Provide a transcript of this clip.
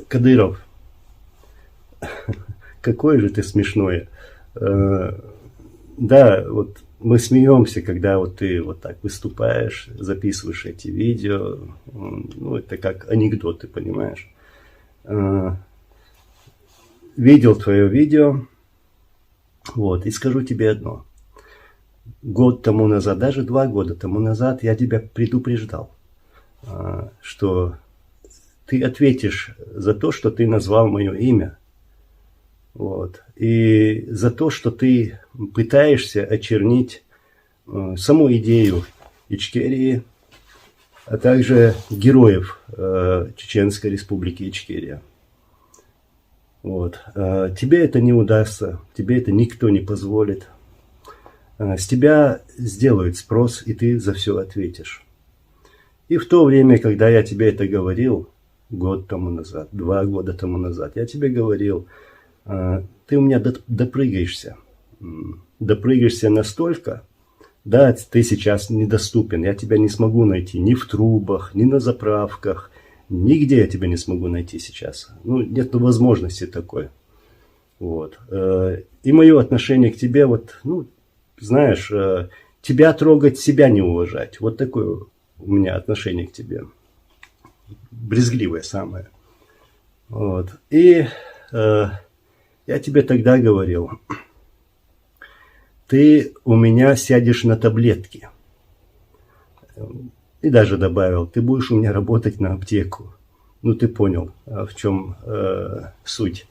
Кадыров, какой же ты смешной. Да, вот мы смеемся, когда вот ты вот так выступаешь, записываешь эти видео. Ну, это как анекдоты, понимаешь. Видел твое видео, вот, и скажу тебе одно. Год тому назад, даже 2 года тому назад я тебя предупреждал, что ты ответишь за то, что ты назвал мое имя. Вот. И за то, что ты пытаешься очернить саму идею Ичкерии, а также героев Чеченской Республики Ичкерия. Вот. Тебе это не удастся, тебе это никто не позволит. С тебя сделают спрос, и ты за все ответишь. И в то время, когда я тебе это говорил, год тому назад, 2 года тому назад, я тебе говорил, ты у меня допрыгаешься. Допрыгаешься настолько, да, ты сейчас недоступен, я тебя не смогу найти ни в трубах, ни на заправках, нигде я тебя не смогу найти сейчас. Ну, нет возможности такой. Вот. И мое отношение к тебе, вот, ну, знаешь, тебя трогать, себя не уважать. Вот такое у меня отношение к тебе. Брезгливое самое. Вот. И я тебе тогда говорил, ты у меня сядешь на таблетки. И даже добавил, ты будешь у меня работать на аптеку. Ну, ты понял, в чем суть.